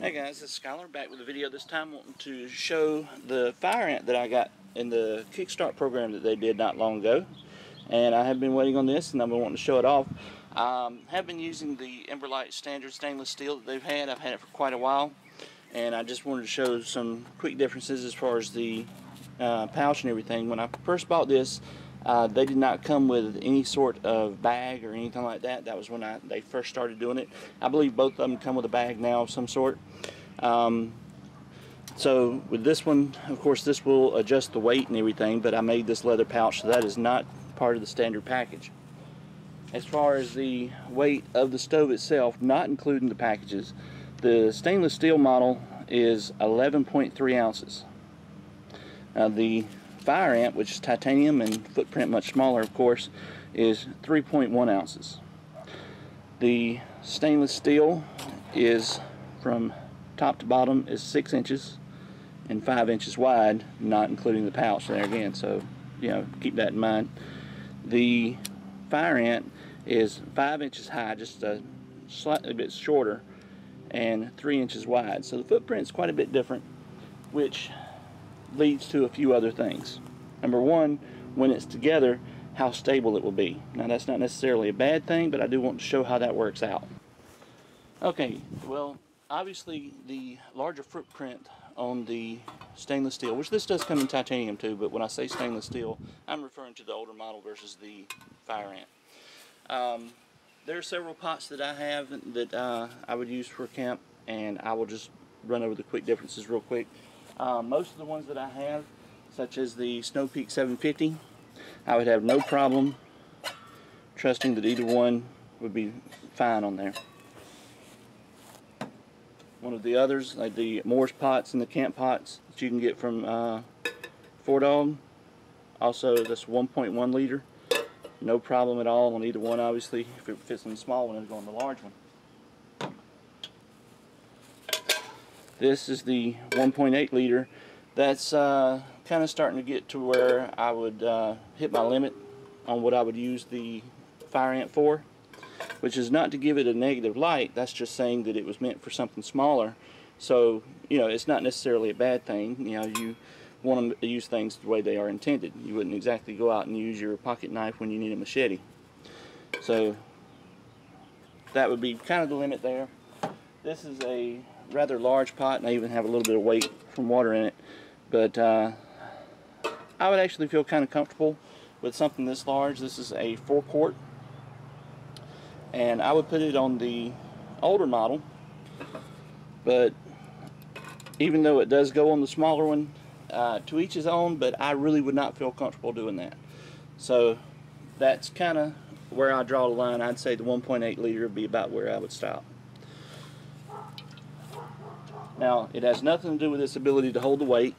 Hey guys, it's Skylar back with a video. This time wanting to show the FireAnt that I got in the Kickstart program that they did not long ago. And I have been waiting on this and I've been wanting to show it off. Have been using the Emberlit standard stainless steel that they've had. I've had it for quite a while. And I just wanted to show some quick differences as far as the pouch and everything. When I first bought this, they did not come with any sort of bag or anything like that. That was when they first started doing it. I believe both of them come with a bag now of some sort. So with this one, of course, this will adjust the weight and everything, but I made this leather pouch, so that is not part of the standard package. As far as the weight of the stove itself, not including the packages, the stainless steel model is 11.3 ounces. Now the FireAnt, which is titanium and footprint much smaller, of course, is 3.1 ounces. The stainless steel is from top to bottom is 6 inches and 5 inches wide, not including the pouch there again, so keep that in mind. The FireAnt is 5 inches high, just a slightly bit shorter, and 3 inches wide, so the footprint is quite a bit different, which leads to a few other things. Number one, when it's together, how stable it will be. Now that's not necessarily a bad thing, but I do want to show how that works out. Okay, well, obviously the larger footprint on the stainless steel, which this does come in titanium too, but when I say stainless steel, I'm referring to the older model versus the FireAnt. There are several pots that I have that I would use for camp, and I will just run over the quick differences real quick. Most of the ones that I have, such as the Snow Peak 750, I would have no problem trusting that either one would be fine on there. One of the others, like the Morse pots and the camp pots that you can get from Four Dog, also this 1.1 liter, no problem at all on either one. Obviously, if it fits in the small one, it'll go in the large one. This is the 1.8 liter. That's kind of starting to get to where I would hit my limit on what I would use the FireAnt for, which is not to give it a negative light. That's just saying that it was meant for something smaller. So it's not necessarily a bad thing. You want them to use things the way they are intended. You wouldn't exactly go out and use your pocket knife when you need a machete. So that would be kind of the limit there. This is a rather large pot, and I even have a little bit of weight from water in it, but I would actually feel kind of comfortable with something this large. This is a 4-quart, and I would put it on the older model, but even though it does go on the smaller one, to each his own, but I really would not feel comfortable doing that. So that's kind of where I draw the line. I'd say the 1.8 liter would be about where I would stop. Now, it has nothing to do with its ability to hold the weight.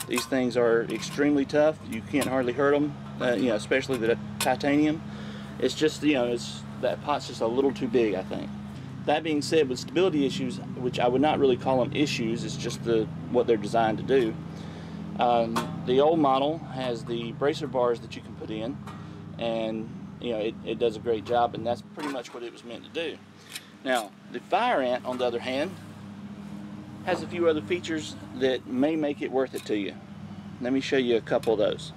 These things are extremely tough. You can't hardly hurt them, especially the titanium. It's just, that pot's just a little too big, I think. That being said, with stability issues, which I would not really call them issues, it's just what they're designed to do. The old model has the bracer bars that you can put in, and it does a great job, and that's pretty much what it was meant to do. Now, the FireAnt, on the other hand, has a few other features that may make it worth it to you. Let me show you a couple of those.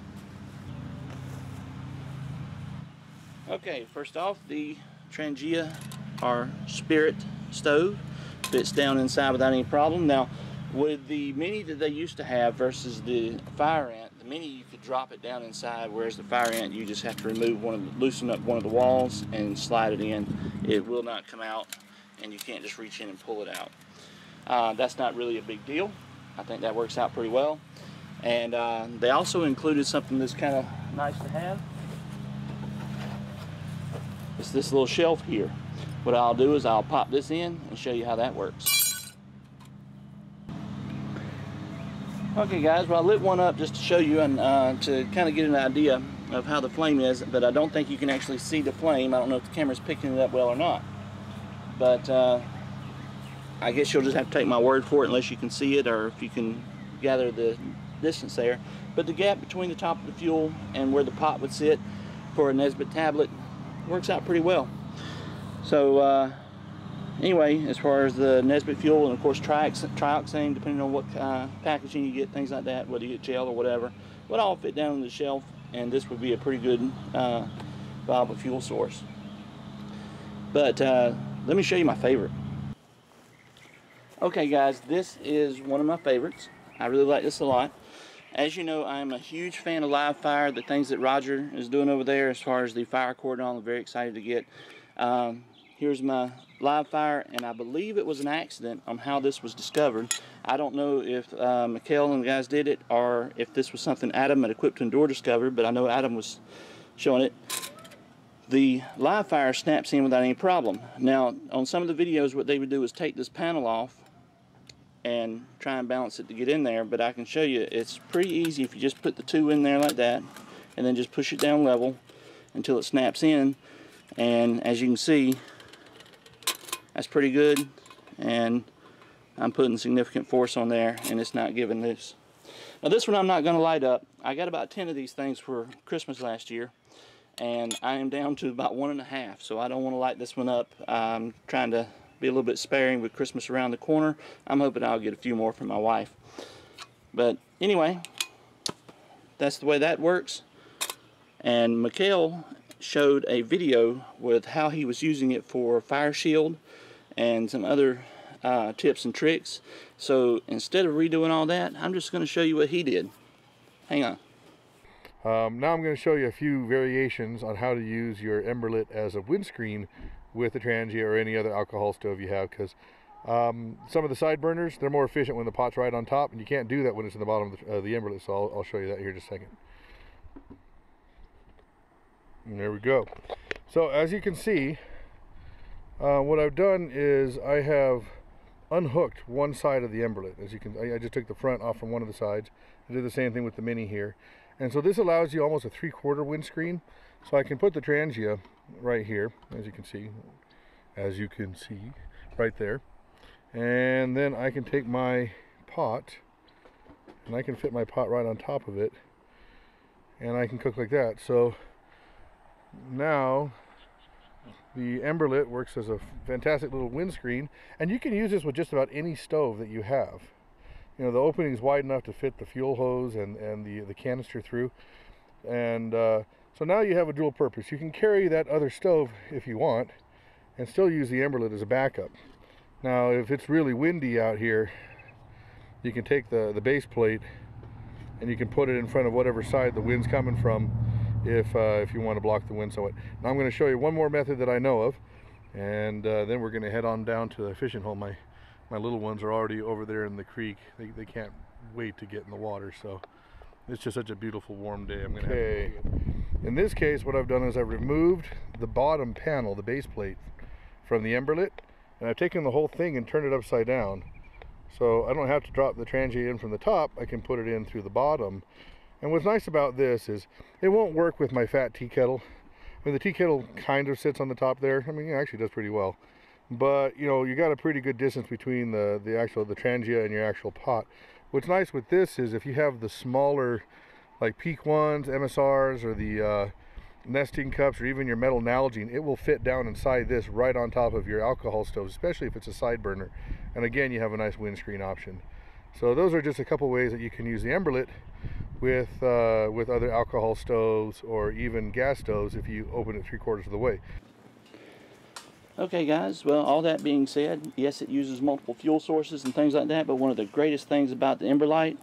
Okay, first off, the Trangia or Spirit stove fits down inside without any problem. Now, with the Mini that they used to have versus the FireAnt, the Mini you could drop it down inside, whereas the FireAnt you just have to loosen up one of the walls and slide it in. It will not come out, and you can't just reach in and pull it out. That's not really a big deal. I think that works out pretty well. And they also included something that's kind of nice to have. It's this little shelf here. What I'll do is I'll pop this in and show you how that works. Okay guys, well I lit one up just to show you and to kind of get an idea of how the flame is, but I don't think you can actually see the flame. I don't know if the camera's picking it up well or not. But I guess you'll just have to take my word for it unless you can see it or if you can gather the distance there. But the gap between the top of the fuel and where the pot would sit for a Nesbitt tablet works out pretty well. So anyway, as far as the Nesbitt fuel, and of course trioxane, depending on what packaging you get, things like that, whether you get gel or whatever, would all fit down on the shelf, and this would be a pretty good viable fuel source. But let me show you my favorite. Okay guys, this is one of my favorites. I really like this a lot. As you know, I'm a huge fan of LiveFire, the things that Roger is doing over there as far as the fire cord and all. I'm very excited to get. Here's my LiveFire, and I believe it was an accident on how this was discovered. I don't know if Mikhail and the guys did it, or if this was something Adam at Equipped to Endure discovered, but I know Adam was showing it. The LiveFire snaps in without any problem. Now, on some of the videos, what they would do is take this panel off and try and balance it to get in there, but I can show you it's pretty easy if you just put the two in there like that and then just push it down level until it snaps in, and as you can see, that's pretty good, and I'm putting significant force on there and it's not giving loose. Now this one I'm not going to light up. I got about 10 of these things for Christmas last year, and I am down to about 1.5, so I don't want to light this one up. I'm trying to be a little bit sparing with Christmas around the corner. I'm hoping I'll get a few more from my wife. But anyway, that's the way that works. And Mikhail showed a video with how he was using it for fire shield and some other tips and tricks. So instead of redoing all that, I'm just going to show you what he did. Hang on. Now I'm going to show you a few variations on how to use your Emberlit as a windscreen with the Trangia or any other alcohol stove you have, because some of the side burners, they're more efficient when the pot's right on top, and you can't do that when it's in the bottom of the Emberlit, so I'll show you that here in just a second. And there we go. So as you can see, what I've done is I have unhooked one side of the Emberlit. As you can, I just took the front off from one of the sides. I did the same thing with the Mini here. And so this allows you almost a 3/4 windscreen. So I can put the Trangia right here, as you can see right there. And then I can take my pot, and I can fit my pot right on top of it, and I can cook like that. So now the Emberlit works as a fantastic little windscreen, and you can use this with just about any stove that you have. You know, the opening is wide enough to fit the fuel hose and the canister through, and so now you have a dual purpose. You can carry that other stove if you want and still use the Emberlit as a backup. Now if it's really windy out here, you can take the base plate and you can put it in front of whatever side the wind's coming from if you want to block the wind somewhat. Now I'm going to show you one more method that I know of, and then we're going to head on down to the fishing hole. My little ones are already over there in the creek. They can't wait to get in the water, so it's just such a beautiful warm day. I'm going to have to in this case, what I've done is I've removed the bottom panel, the base plate, from the Emberlit, and I've taken the whole thing and turned it upside down. So I don't have to drop the Trangia in from the top. I can put it in through the bottom. And what's nice about this is it won't work with my fat tea kettle. I mean, the tea kettle kind of sits on the top there. I mean, it actually does pretty well. But, you know, you got a pretty good distance between the Trangia and your actual pot. What's nice with this is if you have the smaller, like Peak ones, MSRs, or the nesting cups, or even your metal Nalgene, it will fit down inside this right on top of your alcohol stove, especially if it's a side burner. And again, you have a nice windscreen option. So those are just a couple ways that you can use the Emberlit with other alcohol stoves or even gas stoves if you open it 3/4 of the way. Okay guys, well, all that being said, yes, it uses multiple fuel sources and things like that, but one of the greatest things about the Emberlit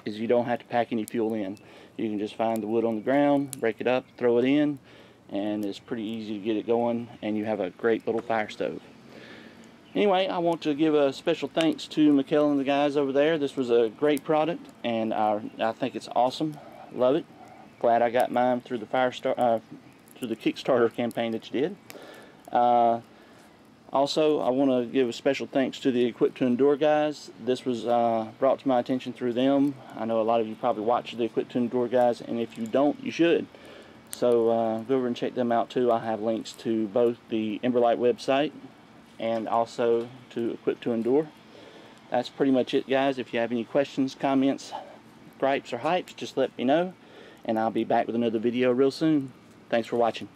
is you don't have to pack any fuel in. You can just find the wood on the ground, break it up, throw it in, and it's pretty easy to get it going, and you have a great little fire stove. Anyway, I want to give a special thanks to Mikhail and the guys over there. This was a great product, and I think it's awesome. Love it. Glad I got mine through the through the Kickstarter campaign that you did. Also, I want to give a special thanks to the Equipped to Endure guys. This was brought to my attention through them. I know a lot of you probably watch the Equipped to Endure guys, and if you don't, you should. So go over and check them out too. I have links to both the Emberlit website and also to Equipped to Endure. That's pretty much it, guys. If you have any questions, comments, gripes, or hypes, just let me know, and I'll be back with another video real soon. Thanks for watching.